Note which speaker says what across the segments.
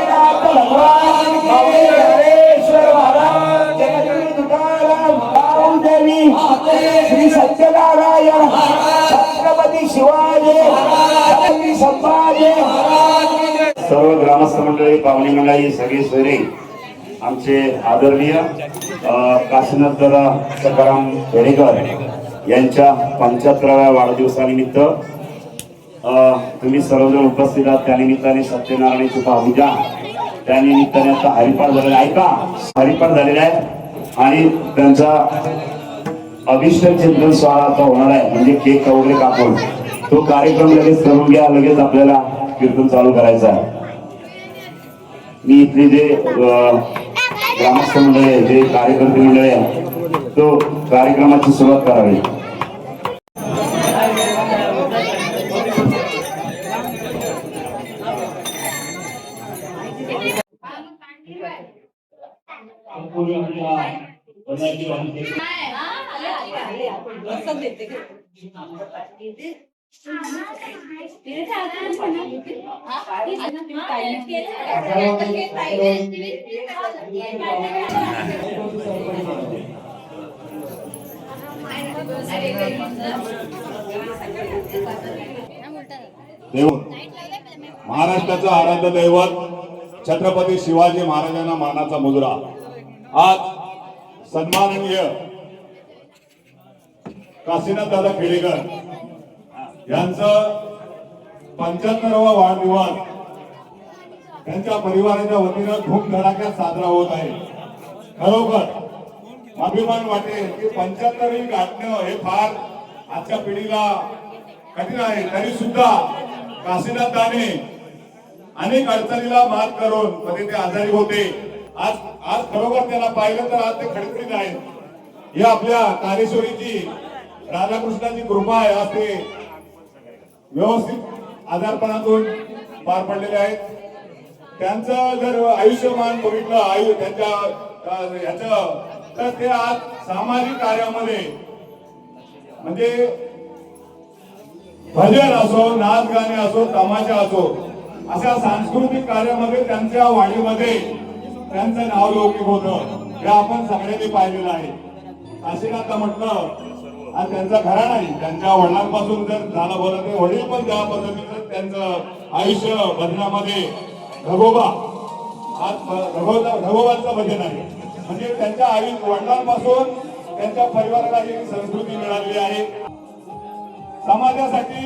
Speaker 1: गोपीनाथ भगवान की हरेश्वर महाराज जगद्गुरु तुकाराम बाळूदेवी श्री सत्यनारायण छत्रपती शिवाजी छत्रपती संभाजी
Speaker 2: सर्व ग्रामस्थ मंडळी पाहुणे मंडळी सगळे सोयरे आमचे आदरणीय काशीनाथ दादा सकाराम खेडेकर यांच्या 75व्या वाढदिवसानिमित्त तुम्ही सर्वजण उपस्थित आहात. त्यानिमित्ताने सत्यनारायणाची पूजा त्यानिमित्ताने आता हरिपाठ झालेला ऐका हरिपाठ झालेला आहे आणि त्यांचा अभिषेक चिंतन सोहळा आता होणार आहे. म्हणजे केक वगैरे कापून तो कार्यक्रम लगेच करून घ्या. लगेच आपल्याला कीर्तन चालू करायचं आहे. मी इथले जे ग्रामस्थ मंडळ आहे जे कार्यकर्ते मंडळ आहे तो कार्यक्रमाची सुरुवात करावी.
Speaker 3: महाराष्ट्राचं आराध्य दैवत छत्रपती शिवाजी महाराजांना मानाचा मुजरा आज सन्माननीय काशीनाथ दादा खेडेकर यांचं 75वा वाढदिवस त्यांच्या परिवाराच्या वतीनं धूमधडाक्यात साजरा होत आहे. खरोखर अभिमान वाटेल की 75वी गाठणं हे फार आजच्या पिढीला कठीण आहे. तरी सुद्धा काशीनाथाने अनेक अडचणीला मात करून कधी ते आजारी होते. आज खरोखर त्याला पाहिलं तर आज ते खडखडीत आहेत. ही आपल्या कालेश्वरीची राधाकृष्णाची कृपा आहे. आज ते व्यवस्थित आजारपणातून पार पडलेले आहेत. त्यांचं जर आयुष्यमान बघितलं त्यांच्या याचं तर ते आज सामाजिक कार्यामध्ये म्हणजे भजन असो नाच गाणे असो तमाशा असो अशा सांस्कृतिक कार्यामध्ये त्यांच्या वाणीमध्ये त्यांचं नाव लौकिक होतं. हे आपण सगळ्यांनी पाहिलेलं आहे. काशीनाथ म्हटलं आणि त्यांचा घरा नाही त्यांच्या वडिलांपासून जर झाला बरं ते वडील पण त्या पद्धतीनं त्यांचं आयुष्य भजनामध्ये घगोबा आज घगोबांचं भजन आहे. म्हणजे त्यांच्या वडिलांपासून त्यांच्या परिवाराला ही संस्कृती मिळालेली आहे. समाजासाठी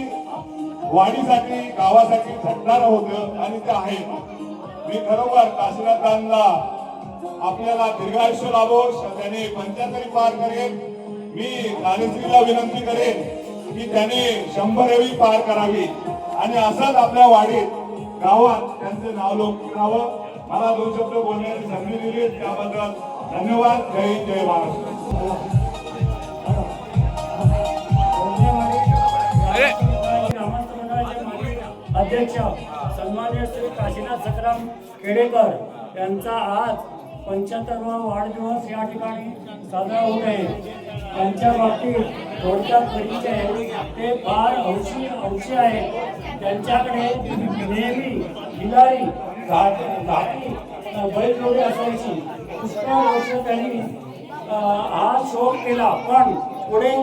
Speaker 3: वाढीसाठी गावासाठी झटणारं होतं आणि ते आहे. मी खरोखर काशीनाथांना आपल्याला दीर्घायुष्य लाभो. त्याने 75 पार करेल. मी कालेश्वरीला विनंती करेन की त्याने 100वी पार करावी आणि असंच आपल्या वाडीत गावात त्यांचं नाव लौकिक राहावं. मला 2 शब्द बोलण्याची संधी दिली त्याबद्दल धन्यवाद. जय हिंद जय महाराष्ट्र.
Speaker 4: अध्यक्ष सन्माननीय श्री काशीनाथ सकाराम खेडेकर यांचा आज 75वा वाढदिवस या ठिकाणी साजरा होत आहे. त्यांच्या बाबतीत थोडक्यात परिचय ते फार हौशी आहेत. त्यांच्याकडे नेहमी खिलारी घाटी बैलजोडी असायची. पुष्कळ वर्ष त्यांनी हा शोध केला पण पुढे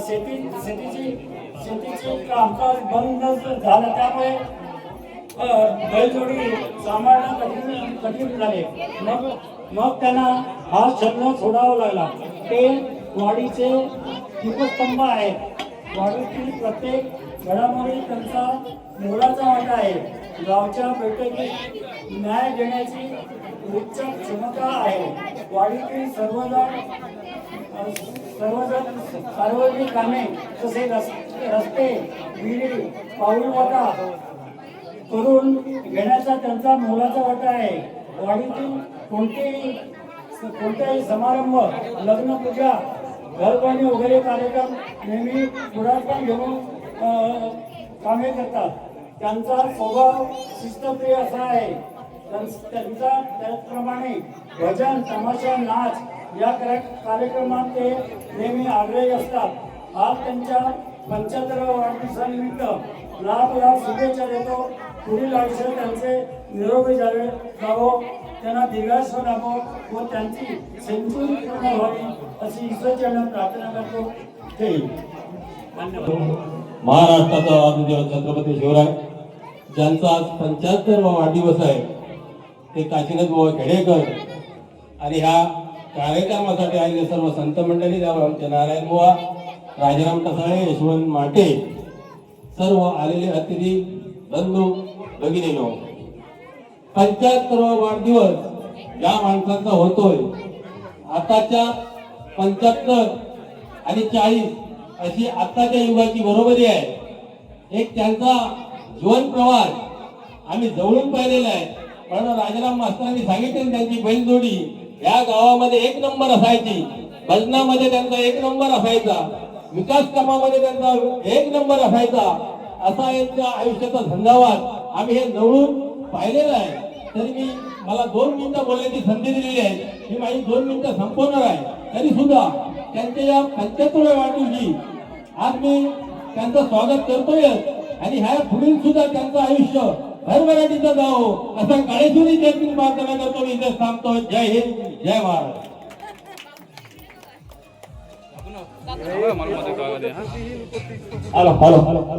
Speaker 4: शेतीचे कामकाज बंद झालं त्यामुळे बैलजोडी सांभाळणं कठीण झाले. मग त्यांना हा छंद सोडावा लागला. ते वाडीचे दीपस्तंभ आहेत. वाडीतील प्रत्येक घडामोडी त्यांचा मोलाचा वाटा आहे. गावच्या बैठकीत न्याय देण्याची उच्च क्षमता आहे. वाडीतील सार्वजनिक कामे तसे रस्ते विहिरी पाऊलवाटा करून घेण्याचा त्यांचा मोलाचा वाटा आहे. वाडीतील कोणतेही समारंभ लग्नपूजा घरबांधणी वगैरे कार्यक्रम नेहमी पुढाकार घेऊन कामे करतात. त्यांचा स्वभाव शिस्तप्रिय असा आहे. त्यांचा त्याचप्रमाणे भजन तमाशा नाच या कार्यक्रमात ते नेहमी आग्रही असतात. आज त्यांच्या 75व्या वाढदिवसानिमित्त लाख शुभेच्छा देतो. पुढील आयुष्य त्यांचे निरोगी जावो, त्यांना दीर्घायुष्य लाभो व त्यांची सेंचुरी पूर्ण व्हावी अशी ईश्वरचरणात प्रार्थना करतो. जय हिंद. धन्यवाद.
Speaker 5: महाराष्ट्राचा आदिदेव छत्रपती शिवराय ज्यांचा आज 75वा वाढदिवस आहे ते काशीनाथ बुवा खेडेकर आणि ह्या कार्यक्रमासाठी आलेले सर्व संत मंडळी, त्यावर आमचे नारायण बुवा, राजाराम टसाळे, यशवंत माटे, सर्व आलेले अतिथी बंधू भगिनीनो, 75वा वाढदिवस या माणसाचा होतोय. आताच्या 75 आणि 40 अशी आताच्या युगाची बरोबरी आहे. एक त्यांचा जीवन प्रवास आम्ही जवळून पाहिलेला आहे. पण राजाराम मास्तरांनी सांगितले त्यांची बैलजोडी या गावामध्ये 1 नंबर असायची. भजनामध्ये त्यांचा 1 नंबर असायचा, विकास कामामध्ये त्यांचा 1 नंबर असायचा. असा यांच्या आयुष्याचा झंझावात आम्ही हे जवळून पाहिलेलं आहे. तरी मला 2 मिनिटं बोलण्याची संधी दिलेली आहे. ही माझी 2 मिनिटं संपवणार आहे. तरी सुद्धा त्यांच्या या 75व्या वाढदिवशी आज मी त्यांचं स्वागत करतोय आणि ह्या पुढील सुद्धा त्यांचं आयुष्य भरभराटीचं जावो असं काळेश्वरी जयंती प्रार्थना करतो. मी इथे थांबतो. जय हिंद, जय महाराष्ट्र.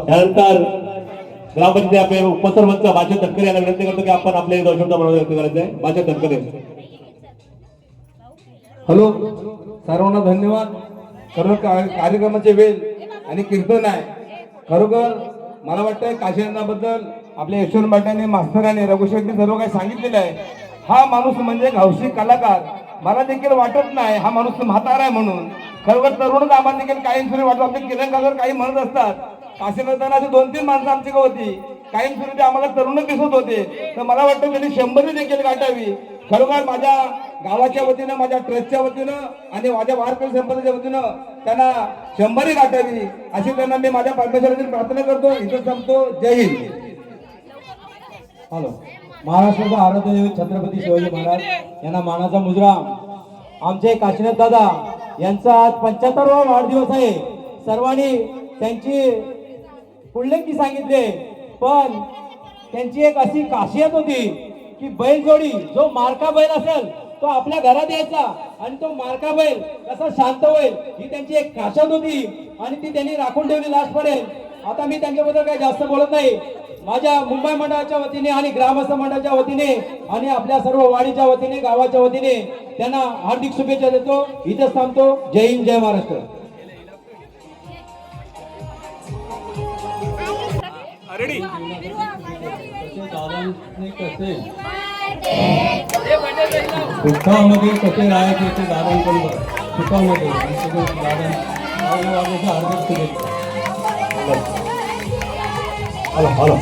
Speaker 6: त्यानंतर ग्रामपंचायत आपले उपसरपंच भाषा तटकरे यांना विनंती करतो की आपण आपले दर्शनचा म्हणून व्यक्त करायचं आहे. भाषा तटकरे.
Speaker 7: हॅलो, सर्वांना धन्यवाद. खरोखर कार्यक्रमाचे वेळ आणि कीर्तन आहे. खरोखर मला वाटतं काशीनाथाबद्दल आपल्या यशवंत माटाने, मास्तराने, रघुशेट्टी सर्व काही सांगितलेलं आहे. हा माणूस म्हणजे हौशी कलाकार. मला देखील वाटत नाही हा माणूस म्हातारा आहे म्हणून. खरोखर तरुणच आम्हाला देखील कायमस्वरूपी वाटतं. आपले किरणगावर काही म्हणत असतात काशीनाथांना अशी 2-3 माणसं आमची होती कायमस्वरूपी आम्हाला तरुणच दिसत होते. तर मला वाटतं त्यांनी 100 देखील गाठावी. खरोखर माझ्या गावाच्या वतीनं, माझ्या ट्रस्टच्या वतीनं आणि माझ्या वारकरी संपदेच्या वतीनं त्यांना 100 गाठावी अशी त्यांना मी माझ्या परमेश्वराची प्रार्थना करतो. इथं संपतो. जय हिंद.
Speaker 8: हॅलो, महाराष्ट्राचा आराध्य दैवत छत्रपती शिवाजी महाराज यांना मानाचा मुजरा. आमचे काशीनाथ दादा यांचा आज 75वा वाढदिवस आहे. सर्वांनी त्यांची पुढलेखी सांगितले, पण त्यांची एक अशी खासियत होती की बैलजोडी जो मारका बैल असेल तो आपल्या घरात यायचा आणि तो मारका बैल कसा शांत होईल ही त्यांची एक खासियत होती आणि ती त्यांनी राखून ठेवली लास्टपर्यंत. आता मी त्यांच्याबद्दल काही जास्त बोलत नाही. माझ्या मुंबई मंडळाच्या वतीने आणि ग्रामस्थ मंडळाच्या वतीने आणि आपल्या सर्व वाडीच्या वतीने, गावाच्या वतीने त्यांना हार्दिक शुभेच्छा देतो. इथेच थांबतो. जय हिंद, जय महाराष्ट्र.
Speaker 5: सुखामध्ये कसे राहायचे ते दादांकडून सुखामध्ये हार्दिक शुभेच्छा.
Speaker 6: हॅलो.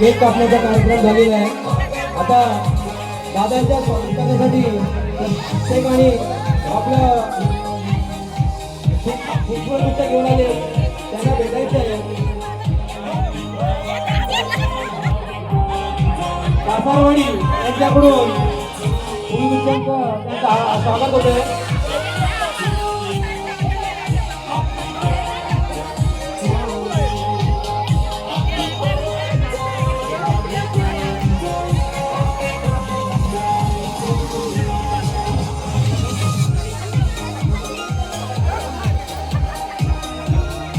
Speaker 8: केक कापण्याचा कार्यक्रम झालेला आहे. आता दादांच्या स्वागतासाठी शिक्षक आणि आपलं पुष्पगुच्छ घेऊन आले त्यांना भेटायचं आहे. कासारवाडी यांच्याकडून पुष्पगुच्छ त्यांचं स्वागत होतंय.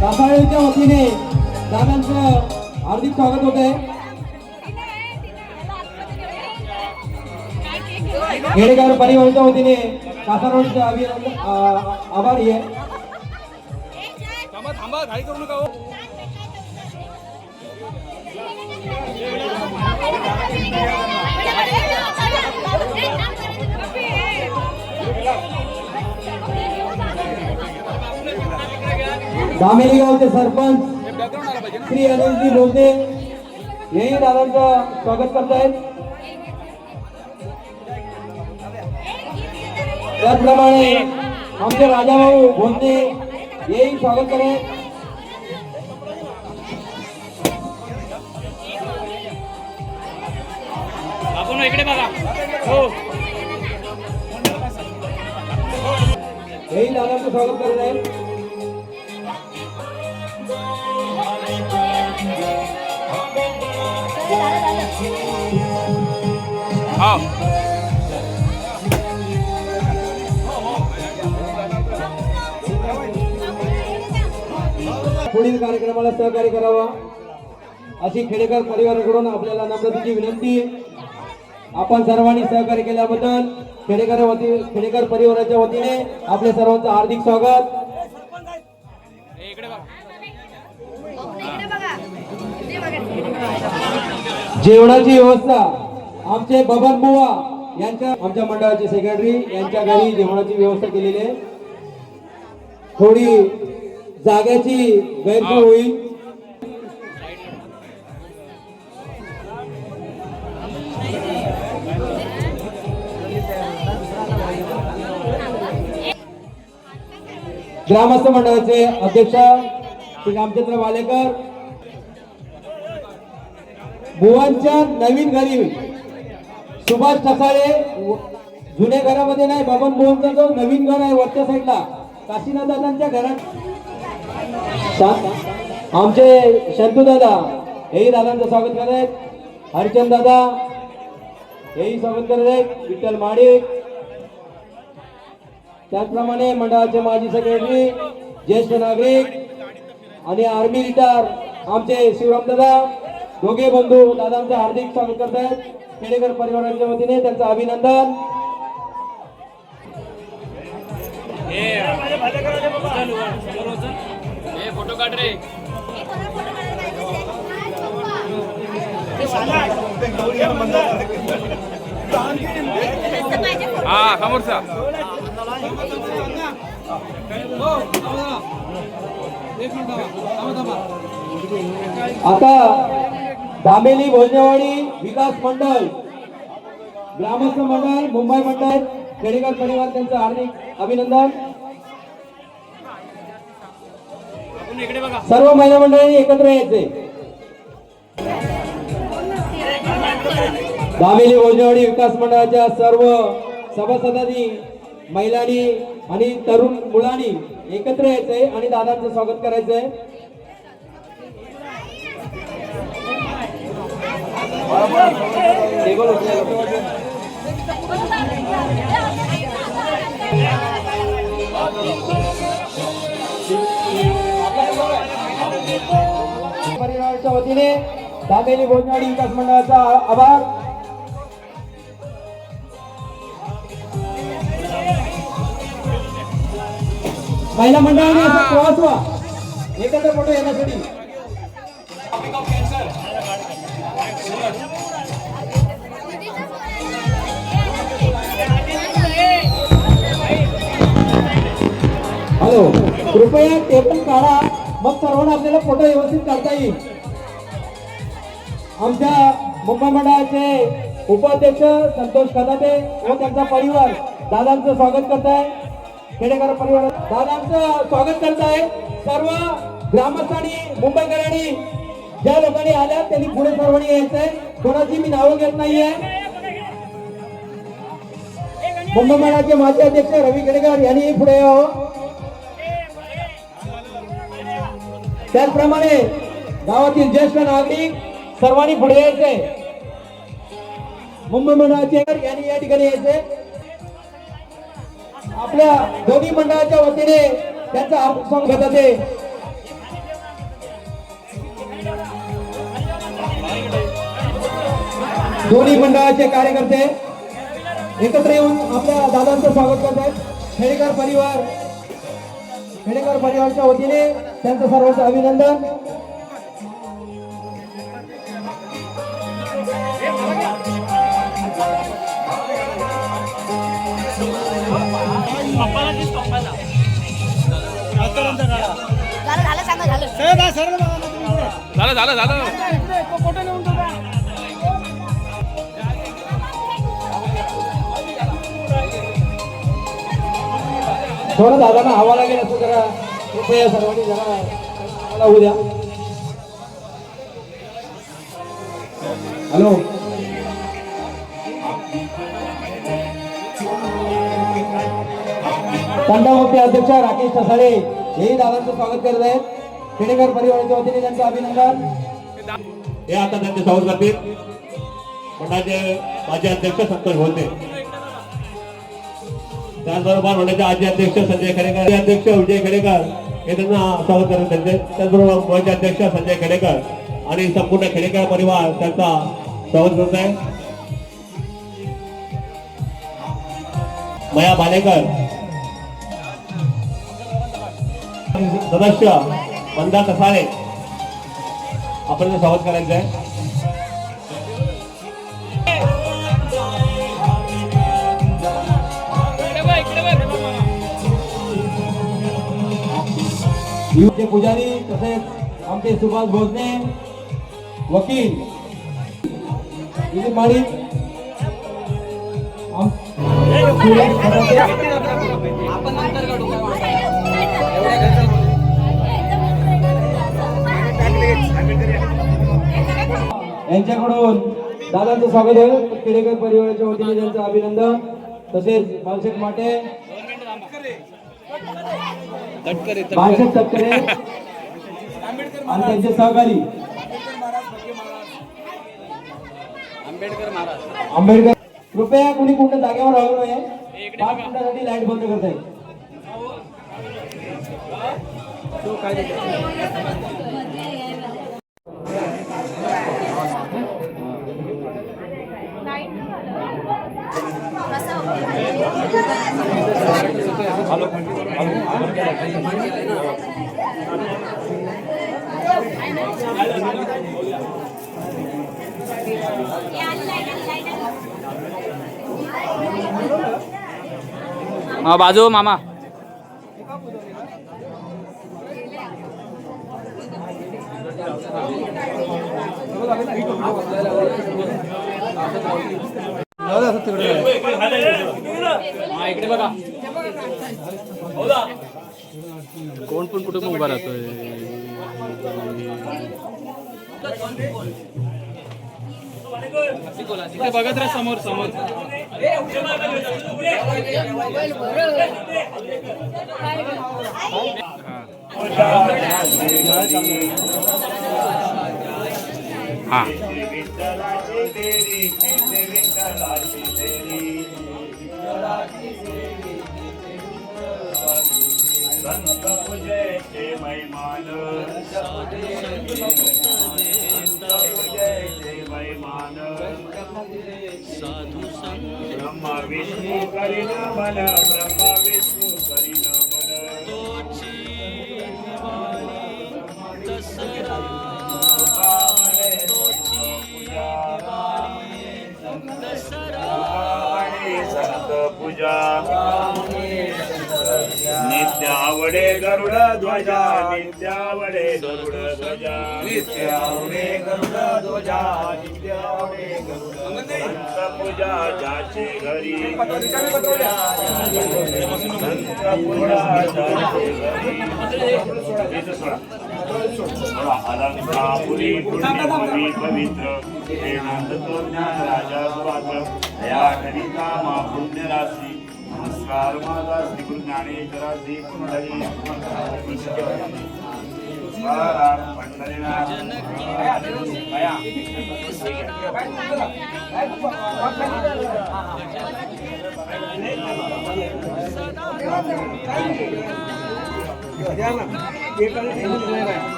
Speaker 8: कासाळीच्या वतीने दादांचं हार्दिक स्वागत होत आहे. खेडेकर परिवाराच्या वतीने कासारवाडीचे आभारी आहे. दामेली गावचे सरपंच श्री अनिलजी बोलते हेही दादांचं स्वागत करतायत. त्याचप्रमाणे आमचे राजाभाऊ बोलते हेही स्वागत करत. हेही दादांचं स्वागत करत आहेत. पुढील कार्यक्रमाला सहकार्य करावा अशी खेडेकर परिवाराकडून आपल्याला नम्रतेची विनंती. आपण सर्वांनी सहकार्य केल्याबद्दल खेडेकर परिवाराच्या वतीने आपल्या सर्वांचं हार्दिक स्वागत. जेवणाची व्यवस्था आमचे बबन बुवा यांच्या आमच्या मंडळाचे सेक्रेटरी यांच्या घरी जेवणाची व्यवस्था केलेली आहे. थोडी जाग्याची गैरसोय होईल. ग्रामस्थ मंडळाचे अध्यक्ष श्री रामचंद्र वालेकर बुवांच्या नवीन घरी सुभाष ठसाळे जुन्या घरामध्ये नाही बबन बुवांचा जो नवीन घर आहे वरच्या साईडला काशीनाथ दादांच्या घरात आमचे शंतू दादा हेही दादांचं स्वागत करत आहेत. हरिचंद दादा हेही स्वागत करत आहेत. विठ्ठल माडिक त्याचप्रमाणे मंडळाचे माजी सेक्रेटरी ज्येष्ठ नागरिक आणि आर्मी रिटायर आमचे शिवराम दादा दोघे बंधू दादांचं हार्दिक स्वागत करत आहेत. खेडेकर परिवाराच्या वतीने त्यांचं अभिनंदन.
Speaker 9: फोटो काढ रे. हा समोरचा
Speaker 8: आता दामेली भोजनेवाडी विकास मंडळ ग्रामस्थ मंडळ मुंबई मंडळ खेडेकर परिवार त्यांचं हार्दिक अभिनंदन. सर्व महिला मंडळी एकत्र यायचे. दामेली भोजनेवाडी विकास मंडळाच्या सर्व सभासदांनी महिलांनी आणि तरुण मुलांनी एकत्र यायचंय आणि दादांचं स्वागत करायचंय. परिवाराच्या वतीने दामेली भोजनेवाडी विकास मंडळाचा आभार. महिला मंडळाने असं प्रवास व्हा एकत्र फोटो येण्यासाठी. हॅलो कृपया टेबल काढा मग सर्वांना आपल्याला फोटो व्यवस्थित काढता येईल. आमच्या मुंबई मंडळाचे उपाध्यक्ष संतोष कदाते व त्यांचा परिवार दादांचं स्वागत करताय. खेडेकर परिवार दादांचं स्वागत करताय. सर्व ग्रामस्थांनी मुंबईकरांनी ज्या लोकांनी आल्या त्यांनी पुढे सर्वांनी यायचंय. कोणाची मी नावं घेत नाहीये. मुंबई मंडळाचे माजी अध्यक्ष रवी खेडेकर यांनी पुढे यावं. त्याचप्रमाणे गावातील ज्येष्ठ नागरिक सर्वांनी पुढे यायचे. मुंबई मंडळाचे यांनी या ठिकाणी यायचे. आपल्या दोन्ही मंडळाच्या वतीने त्यांचा हार्दिक स्वागत आहे. दोन्ही मंडळाचे कार्यकर्ते एकत्र येऊन आपल्या दादांचं स्वागत करत आहेत. खेडेकर परिवारच्या वतीने त्यांचं सर्वांचं अभिनंदन.
Speaker 10: झालं सांगा झालं
Speaker 8: थोडं दादांना हवा लागेल असं जरा कृपया सर्वांनी जरा मला होऊ द्या. हॅलो तंटामुक्ती अध्यक्ष राकेश तसाळे हेही दादांचं स्वागत करत आहेत. खेडेकर परिवाराच्या वतीने त्यांचं अभिनंदन.
Speaker 6: हे आता त्यांचे स्वागत करतील मंडळाचे माजी अध्यक्ष संतोष होते, त्याचबरोबर मंडळाचे आजी अध्यक्ष संजय खेडेकर, अध्यक्ष विजय खेडेकर हे त्यांना स्वागत करत त्यांचे. त्याचबरोबर मंडळाचे अध्यक्ष संजय खेडेकर आणि संपूर्ण खेडेकर परिवार त्यांचा स्वागत करत आहे. मया बालेकर सदस्य मंदा कसाळे आपण स्वागत करायचं आहे.
Speaker 8: चे पुजारी तसेच आमचे सुभाष भोसने वकील दिलीप माळी यांच्याकडून दादांचं स्वागत आहे. खेडेकर परिवाराच्या वतीने त्यांचं अभिनंदन. तसेच बालशेठ माटे बालशेठ तटकरे आणि त्यांचे सहकारी आंबेडकर. कृपया कोणी कुठं जागेवर राहू नये. 5 मिनिटांसाठी लाईट बंद करता येईल.
Speaker 9: बाजू मामा इकडे बघा कोण पण कुठे उभा राहतोय. बघत राहा समोर समोर. हा
Speaker 2: संत पूजेचे महिमान ब्रह्मा विष्णू करीन मन ब्रह्मा विष्णू करीन मन संत पूजा नित्यावडे गरुड ध्वजा नित्यावडे गरुड ध्वजा नित्यावडे गरुड ध्वजा नित्यावडे गरुड संत पूजा जाचे घरी संत पूजा जाचे घरी अलंकापुरी पुण्यभूमी पवित्र प्रेमानंद तो ज्ञान राजा सुवात्र या करिता मा पुण्य राशी नमस्कार माझा श्री गुरु ज्ञानेश्वरा श्री कुंडली पंढरीनाथ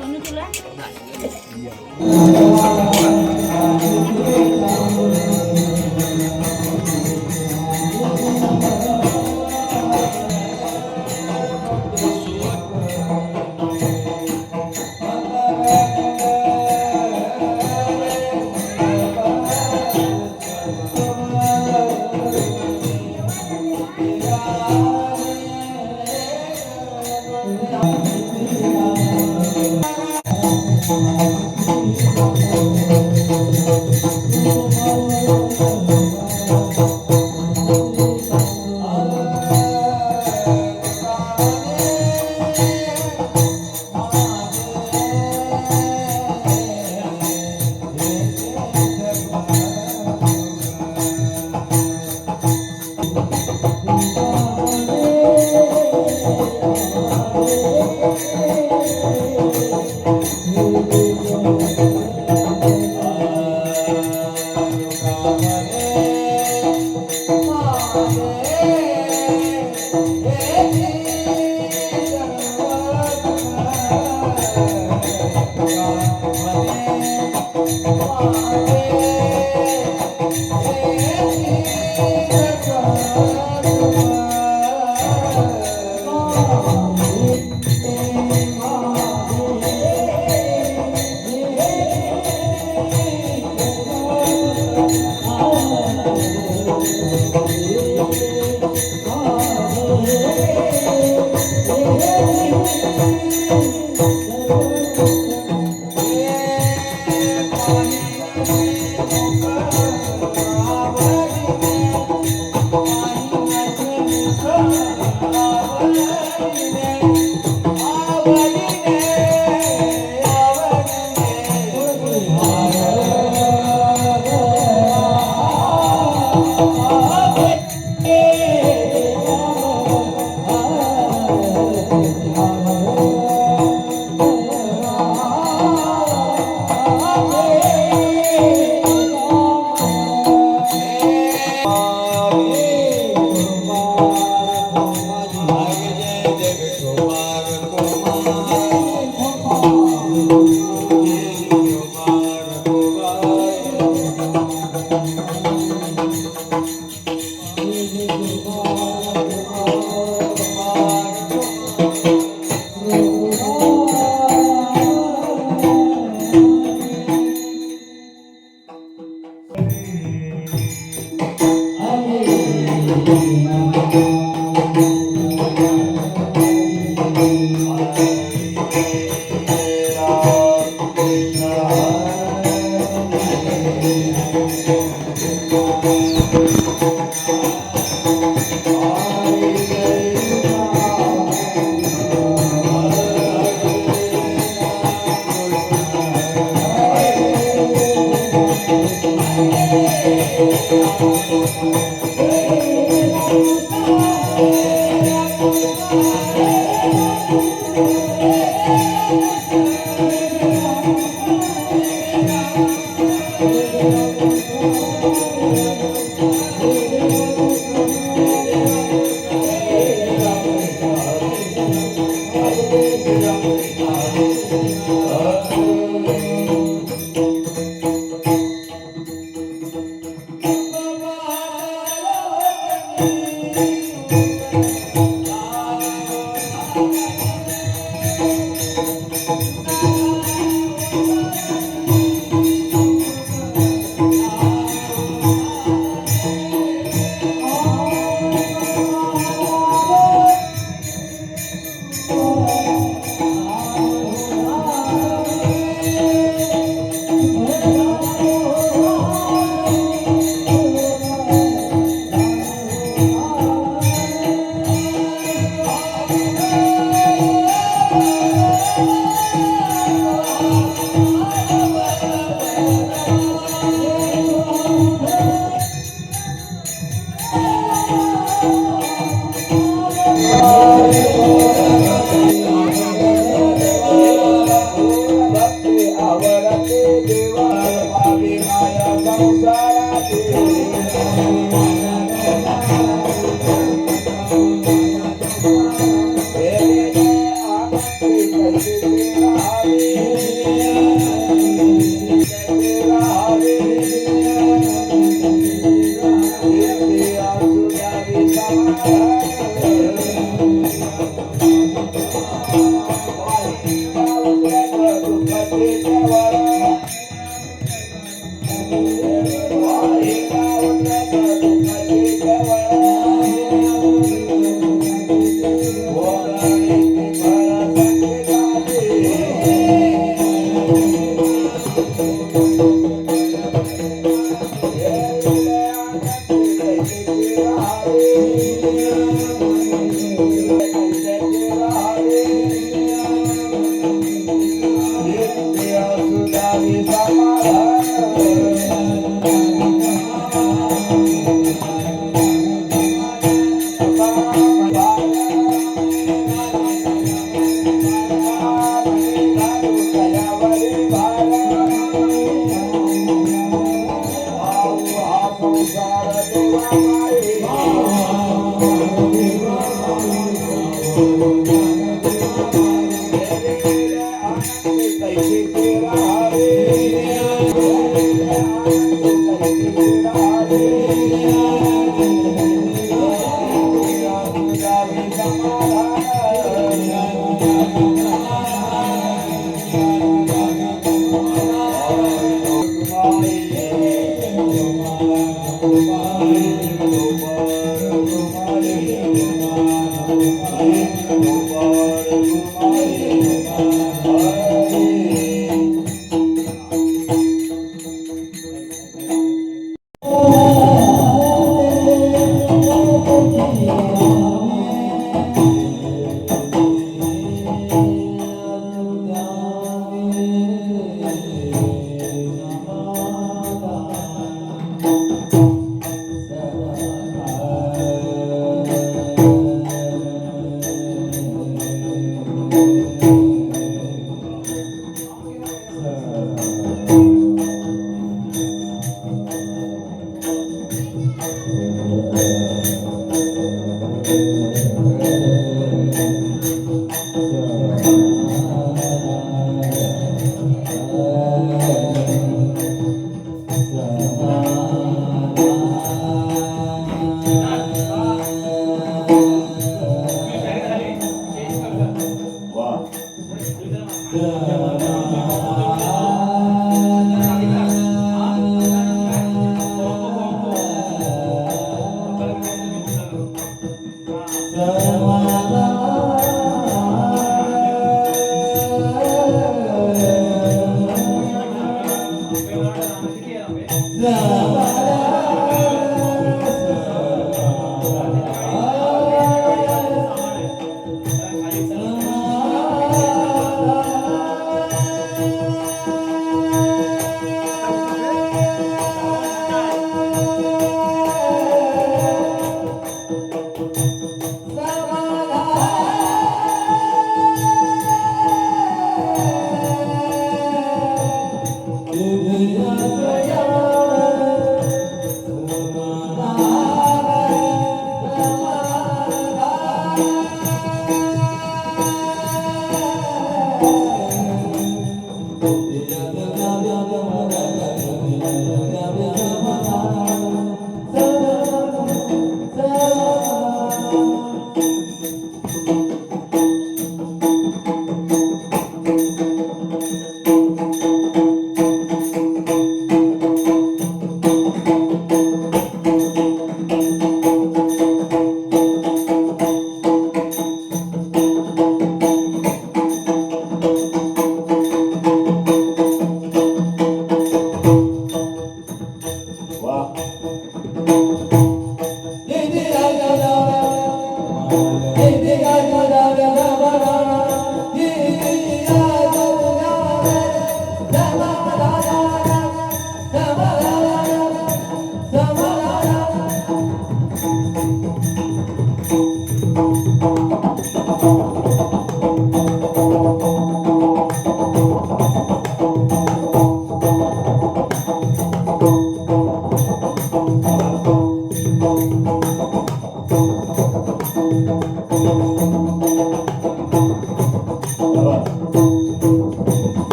Speaker 10: सोनू तुला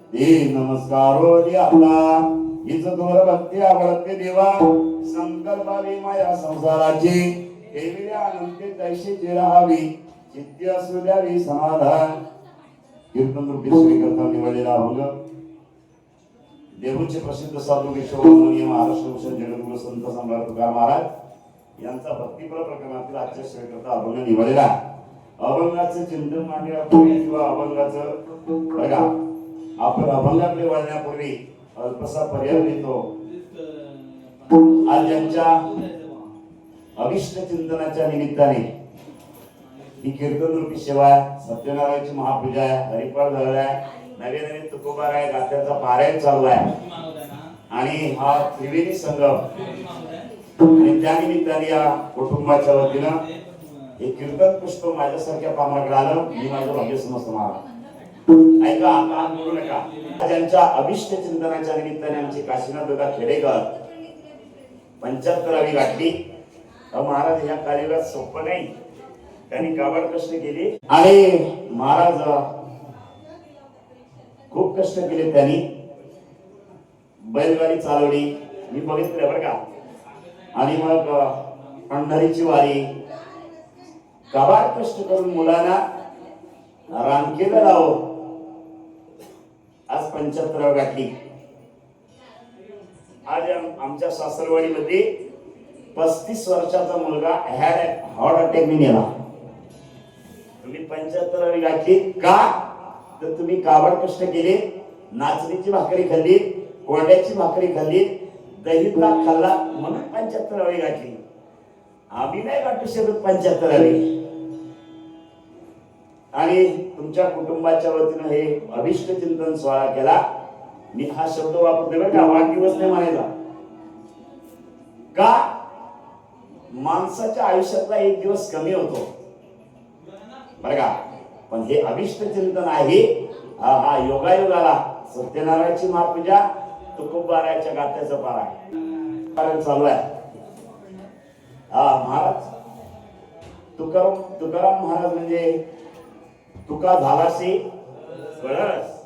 Speaker 2: नमस्कारो आपला हिच तोर भक्ती आवडते देवा संकल्पावी माया संसाराची देवीला अनंत दैशीची राहावी चित्ती असू द्यावी समाधान कीर्तन रूपी श्री करता निवडलेला अभंग देहूचे प्रसिद्ध साधू विश्ववंदनीय महाराष्ट्र भूषण जगद्गुरु संत सम्राट तुकाराम महाराज यांचा भक्तिपर प्रकरणातील आजच्या श्रेयकर्ता अभंग निवडलेला अभंगाचं चिंतन मांडण्यापूर्वी किंवा अभंगाचं बघा आपण अभंगाकडे वळण्यापूर्वी अल्पसा पर्याय देतो आज ज्यांच्या अविष्ट चिंतनाच्या निमित्ताने ही कीर्तन रूपी सेवा सत्यनारायणची महापूजा आहे हरिपाठ झालेला आहे नवीन नवीन तुकोबार आहे गात्याचा पारायण चालू आहे आणि हा त्रिवेणी संगम आणि त्या निमित्ताने या कुटुंबाच्या वतीनं हे कीर्तन पुष्प माझ्यासारख्या पामराकडे आलं मी माझं भाग्य समजतो महाराज ऐका आता बोलू नका ज्यांच्या अभिष्ट चिंतनाच्या निमित्ताने आमचे काशीनाथ दादा खेडेकर 75वी गाठली महाराज या कार्याला सोपं नाही त्यांनी काबाड कष्ट केले आणि महाराज खूप कष्ट केले त्यांनी बैलगाडी चालवली मी बघितलं बरं का आणि मग पंढरीची वारी काबाड कष्ट करून मुलांना रांकेला लाव आज 75 गाठली आज आमच्या सासरवाडीमध्ये 35 वर्षाचा मुलगा हार्ट अटॅकने गेला. तुम्ही 75 गाठी का? तर तुम्ही काबड कष्ट केले, नाचणीची भाकरी खाल्ली, कोंड्याची भाकरी खाल्ली, दही ताक खाल्ला, म्हणून 75 गाठली. आम्ही नाही गाठू शकत 75. आणि तुमच्या कुटुंबाच्या वतीनं हे अभिष्ट चिंतन सोहळा केला. मी हा शब्द वापरते बरं का, वाढदिवस नाही म्हणायचा. का? माणसाच्या आयुष्यातला एक दिवस कमी होतो बरं का, पण हे अभिष्ट चिंतन आहे. हा योगायोगाला सत्यनारायणाची महापूजा, तुकोबाराच्या गात्याचं पारायण चालू आहे. महाराज तुकाराम महाराज म्हणजे तुका झालाशी कळस.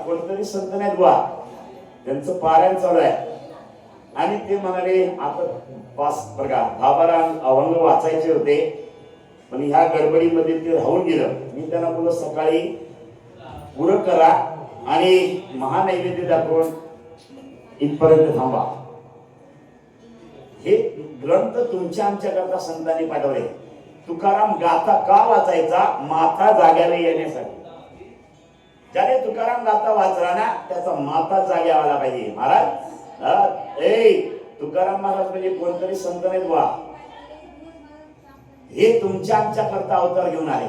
Speaker 2: कोणतरी संत नाहीत बुवा, त्यांचं पारायण चालू आहे. आणि ते म्हणाले आता 10-12 अभंग वाचायचे होते, पण ह्या गडबडीमध्ये ते राहून गेलं. मी त्यांना बोललो सकाळी पुरं करा आणि महानैवेद्य दाखवून इथपर्यंत थांबा. हे ग्रंथ तुमच्या आमच्याकरता संतांनी पाठवले. तुकाराम गाथा का वाचायचा? माथा जाग्याला येण्यासाठी. ज्याने तुकाराम गाथा वाचला ना त्याचा माथा जाग्यावाला पाहिजे. महाराज तुकाराम महाराज म्हणजे कोणतरी संत नाहीत वा, हे तुमच्या आमच्या करता अवतार घेऊन आले.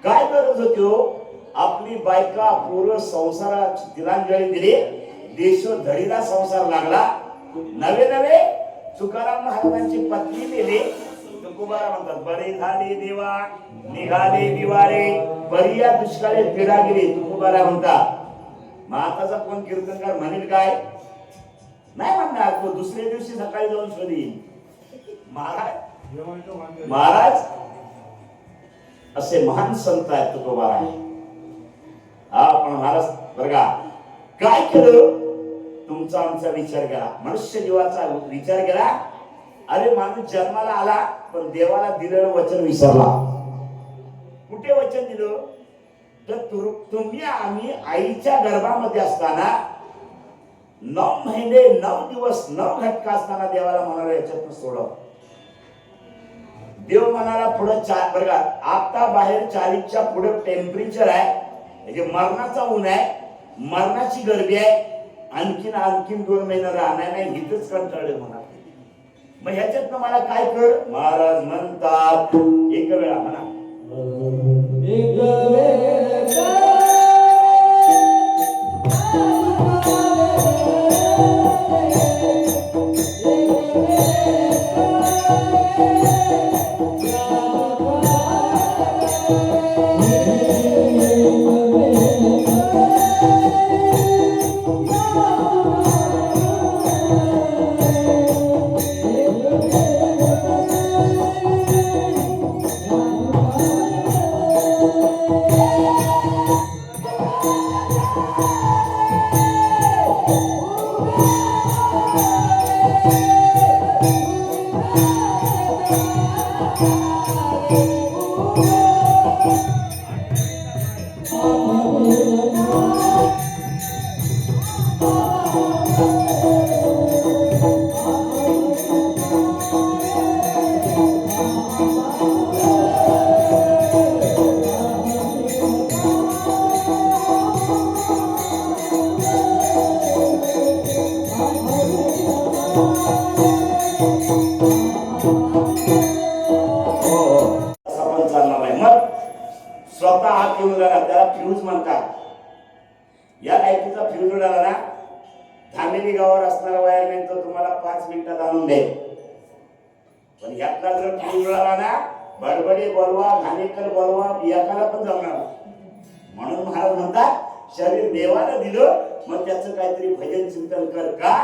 Speaker 2: काय गरज होती हो? आपली बायका पूर्ण संसाराची तिलांजली दिली, देशोधडीला संसार लागला. नवे तुकाराम महाराजांची पत्नी दिली. तुकोबारा म्हणतात बरे झाले देवा निघाले दिवाळे, बरी या दुष्काळी पीडा गेली. तुकोबारा म्हणतात. महाताचा कोण कीर्तनकार म्हणेल काय? नाही म्हणणार. तो दुसऱ्या दिवशी सकाळी जाऊन शोधील. महाराज असे महान संत आहेत तुकोबारा. पण महाराज बरं का काय केलं? तुमचा आमचा विचार केला, मनुष्य जीवाचा विचार केला. अरे माणूस जन्माला आला पण देवाला दिलेलं वचन विसरला. कुठे वचन दिलं? तर तुम्ही आम्ही आईच्या गर्भामध्ये असताना 9 महिने 9 दिवस 9 घटका असताना देवाला म्हणाला याच्यातून सोडव. देव म्हणाला पुढे बरं का आता बाहेर 40च्या पुढे टेम्परेचर आहे, म्हणजे मरणाचा ऊन आहे, मरणाची गर्दी आहे. आणखीन 2 महिने राहणार नाही, इथंच कंटाळले म्हणा. मग ह्याच्यात मला काय कर? महाराज म्हणतात एक वेळा म्हणा स्वतः हात घेऊन जाणार, त्याला फ्यूज म्हणतात. या लाईटीचा फ्यूज उडाला ना, धामेली गावावर असणारा वायरमॅन तो तुम्हाला 5 मिनिटात आणून दे. पण ह्यातला जर फ्यूज उडाला ना, बडबडी बोलवा, घाणेकर बोलवा, बियाकाला पण जमणार. म्हणून महाराज म्हणतात शरीर देवाला दिलं, मग त्याचं काहीतरी भजन चिंतन कर. का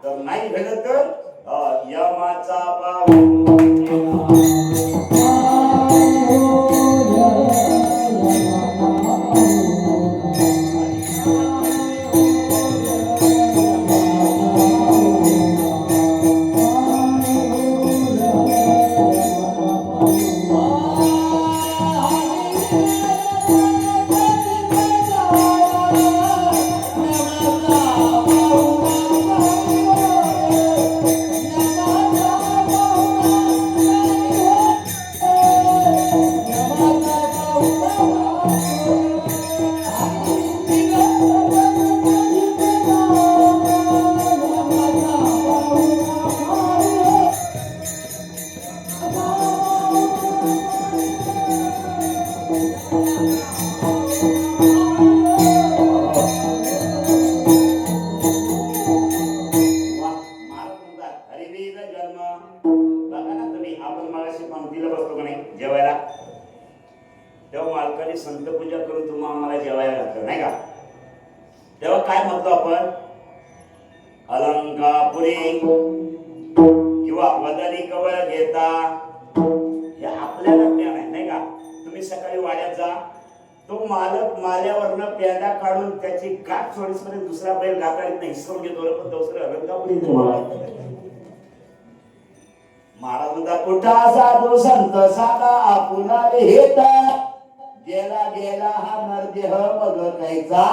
Speaker 2: तर नाही घडत तर यमाचा महाराज म्हणतात हरिवीर जन्म. बघा ना तुम्ही, आपण मगाशी पंक्तीला बसतो का नाही जेवायला, तेव्हा मालकाने संत पूजा करून तुम्हाला आम्हाला जेवायला घातलं नाही का? तेव्हा काय म्हणतो आपण? अलंकापुरी किंवा वदनी कवळ घेता, हे आपल्याला ज्ञान आहे नाही का? तुम्ही सकाळी वाड्यात जा, तो मालक माल्यावरनं पेंडा काढून त्याची गाठ सोडीसपर्यंत दुसरा बैल गाताळीत नाही हिसकून घेतो, पण दुसरं अलंकापुरी महाराज म्हणतात कुठा साधू संत साधा आपुला हेता, गेला गेला हा नरदेह मग कायचा.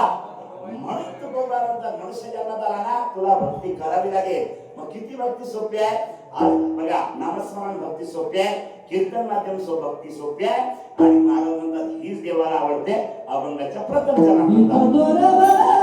Speaker 2: म्हणून तुकोबारांचा मनुष्य जन्मात आला ना, तुला भक्ती करावी लागेल. मग किती भक्ती सोपी आहे? आज बघा, नामस्मरण भक्ती सोपी आहे, कीर्तन माध्यम भक्ती सोपी आहे. आणि महाराज म्हणतात हीच देवाला आवडते. अभंगाच्या प्रथम चरण म्हणतात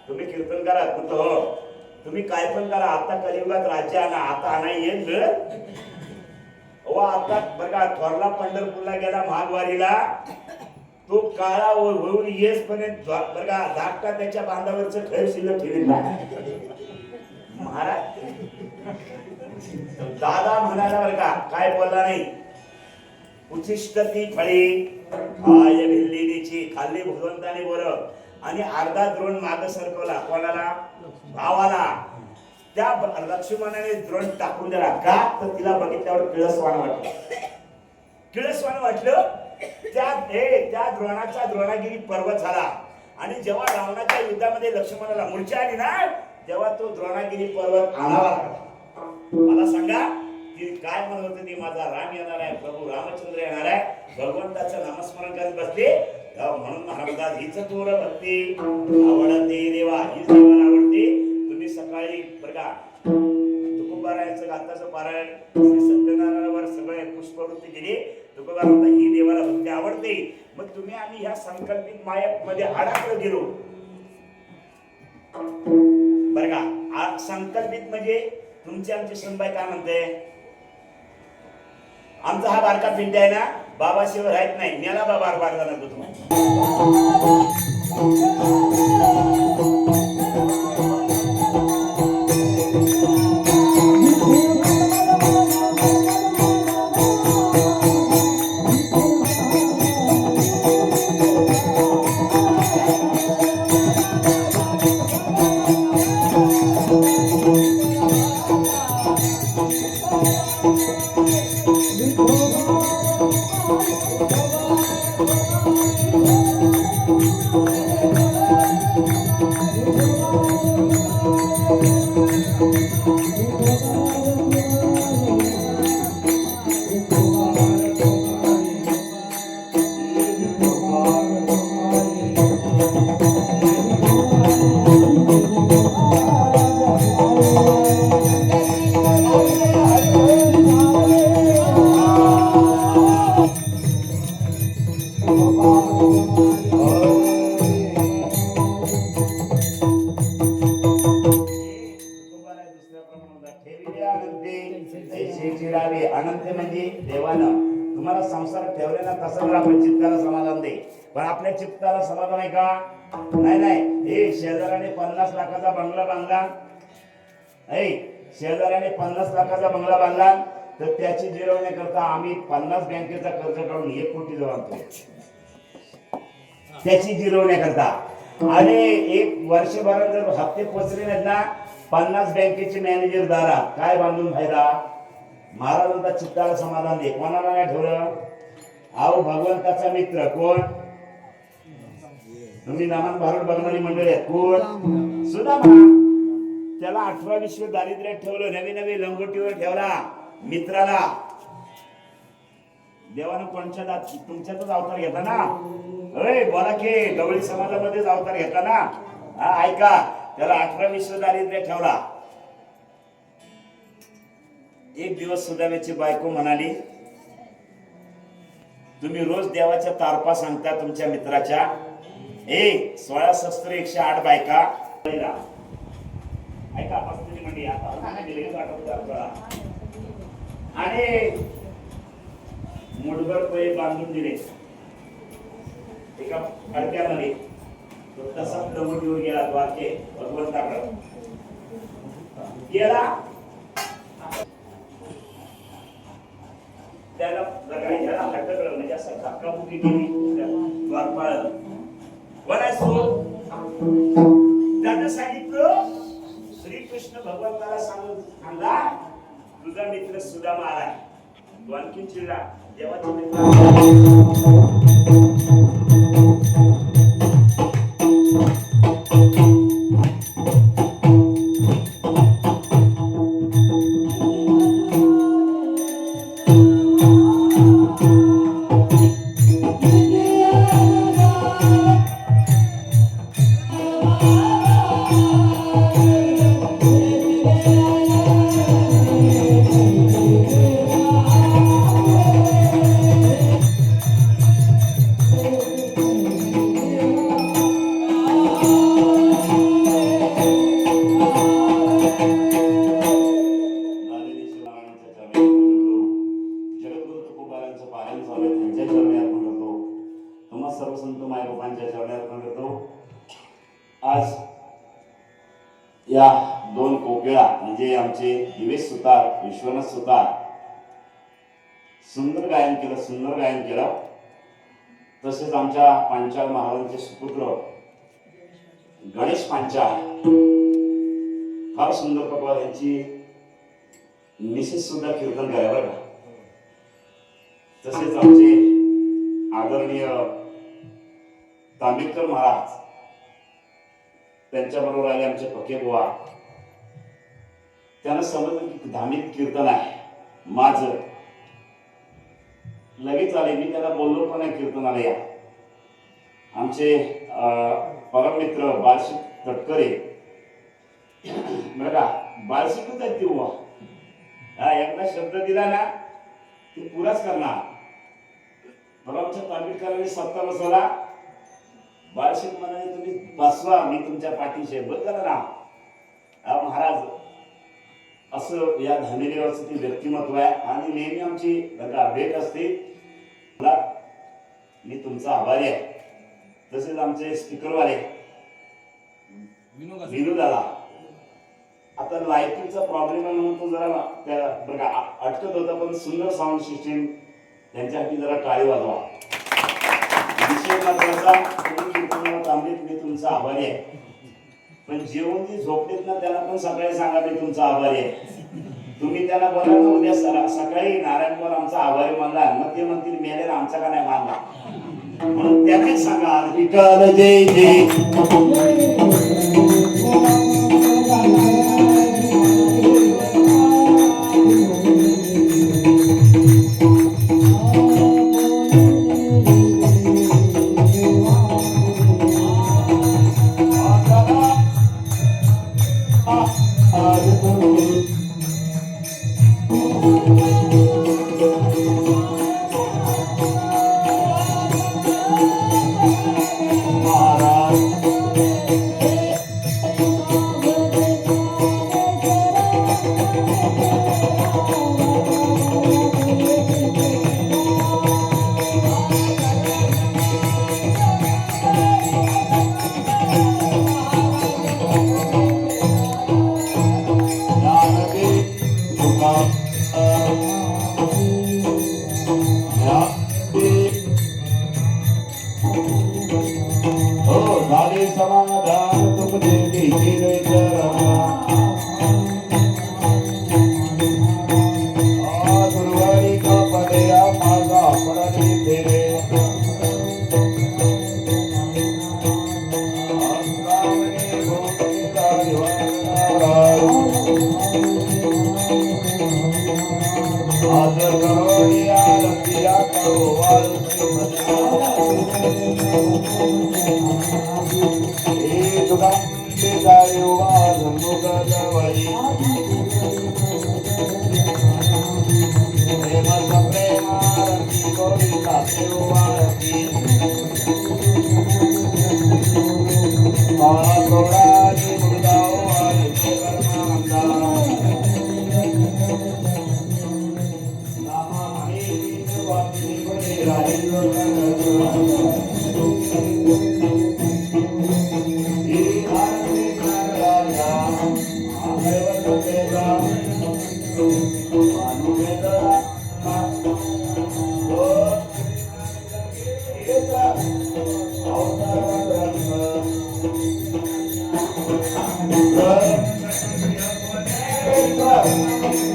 Speaker 2: तुम्ही कीर्तन करा, हो तुम्ही काय पण करा, आता कलियुगात राज्य आणा, आता आणा येईल. आता बघा थोरला पंढरपूरला गेला महाद्वारीला, तो काळा होऊन येस पर्यंत बघा धाकटा त्याच्या बांधावरचं खैर शिल्लक ठेवीत नाही. महाराज दादा म्हणाला बरं का, काय बोलला नाही. उचिष्ट ती फळी आय भिल्लीची खाल्ली भगवंताने बोल, आणि अर्धा द्रोण माग सरकवला कोणाला? भावाला. त्या लक्ष्मणाने द्रोण टाकून दिला का? तर तिला बघितल्यावर किळसवाण वाटलं. किळसवाण वाटलं. त्या द्रोणाचा द्रोणागिरी पर्वत झाला. आणि जेव्हा रावणाच्या युद्धामध्ये लक्ष्मणाला मूर्छा आली ना, तेव्हा तो द्रोणागिरी पर्वत आणावा लागला. मला सांगा ती काय म्हणत होती? ती माझा राम येणार आहे, प्रभू रामचंद्र येणार आहे. भगवंताचं नामस्मरण करत बसले. म्हणून महाराज हीच तुला भक्ती आवडते देवा, हीच देवाला आवडते. तुम्ही सकाळी बरं का तुकोबारायांचं गाताचं पारायण श्री सत्यनारायणावर सगळे पुष्पवृत्ती केली. तुकोबा म्हणता ही देवाला भक्ती आवडते. मग तुम्ही आम्ही ह्या संकल्पित मायक मध्ये अडकलो गेलो बरं का. संकल्पित म्हणजे तुमची आमची सुनबाई काय म्हणते? आमचा हा बारका पिंड आहे ना, बाबाशिवाय राहत नाही. नेला बाबा बारला नको तुम्हाला. अनंत म्हणजे देवानं तुम्हाला संसारात ठेवलेला तसं जर आपण चित्ताला समाधान दे, पण आपल्या चित्ताला समाधान आहे का? नाही. हे शेजाऱ्याने 50 लाखाचा बंगला बांधला, शेजाऱ्याने 50 लाखाचा बंगला बांधला, तर त्याची जिरवण्याकरता आम्ही 50 बँकेचा कर्ज काढून 1 कोटी जो आणतो त्याची जिरवण्याकरता. आणि एक वर्षभरात जर हप्ते पोचले नाहीत ना, 50 बँकेचे मॅनेजर दारात काय बांधून फायदा? महाराजांचा चित्ताला समाधान दे. कोणाला नाही ठेवलं? अहो भगवंताचा मित्र कोण? तुम्ही नामान भारत बघणारी मंडळी आहेत. कोण? सुदामा. त्याला 18 विश्व दारिद्र्यात ठेवलं, नवी लंगोटीवर ठेवला मित्राला. देवानं कोणच्या तुमच्यातच अवतार घेता ना? बोला की गवळी समाजामध्येच अवतार घेता ना? हा ऐका, त्याला 18 विश्व दारिद्र्यात ठेवला. एक दिवस सुदाम्याची बायको म्हणाली, तुम्ही रोज देवाच्या तारपा सांगता तुमच्या मित्राच्या, 16 शस्त्र 108 बायका ऐका मंडी आणि मुठभर पैसे बांधून दिले एका अडक्यामध्ये. तसा प्रमुखीवर गेला द्वारके भगवंताकडे गेला. त्याला जगायला हटकलं, म्हणजे असं धक्काबुक्की केली द्वारपाळ. त्यानं सांगितलं, श्रीकृष्ण भगवंताला सांगा तुझा मित्र सुदामा आलाय. तू आणखीन चिडला. देवाच्या मित्र सर्व संत मायबापांच्या चरणी अर्पण करतो. आज या 2 कोकिळा म्हणजे आमचे दिवेश सुतार, विश्वनाथ सुतार सुंदर गायन केलं. तसेच आमच्या पांचाळ महाराजांचे सुपुत्र गणेश पांचाळ फार सुंदर प्रकार, यांची मिसेस सुद्धा कीर्तन करायला बरं का. तसेच आमचे आदरणीय तांबेकर महाराज, त्यांच्या बरोबर आले आमचे पके बुवा. त्यांना समजलं की धार्मिक कीर्तन आहे माझं. लगेच आले, मी त्यांना बोललो पण नाही कीर्तनाला या. आमचे परम मित्र बाळशिक तटकरे बरं का, बाळशिकच आहेत ती बुवा. एकदा शब्द दिला ना ते पुराच करणार. बरं आमच्या तांबेकरांनी सत्ता बसवला. बाळशिक म्हणाले तुम्ही बसवा, मी तुमच्या पाठीशी बदल ना. महाराज असं या धनेदेवाचं ती व्यक्तिमत्व आहे आणि नेहमी आमची भेट असते. मी तुमचा आभारी आहे. तसेच आमचे स्पीकरवाले विनोद आला. आता लाईटिंगचा प्रॉब्लेम आहे म्हणून तो जरा त्या बघा अटकत होता, पण सुंदर साऊंड सिस्टीम त्यांच्यासाठी जरा टाळी वाजवा. विषय महत्वाचा, तुम्ही कीर्तनाला थांबलीत, मी तुमचा आभारी आहे. पण जेवण जी झोपलेत ना त्यांना पण सकाळी सांगा मी तुमचा आभारी आहे. तुम्ही त्यांना बोला ना उद्या सकाळी नारायणवर आमचा आभारी मानला, मग ते म्हणतील मेले आमचा का नाही मानला. म्हणून त्यानेच सांगा विठ्ठल जय जय. समाधान तुम देवी तेरे चरणा गुरुवारी का पदया माझा पडली तेरे आज करोडिया रतिया करो वारुसी
Speaker 1: Thank you.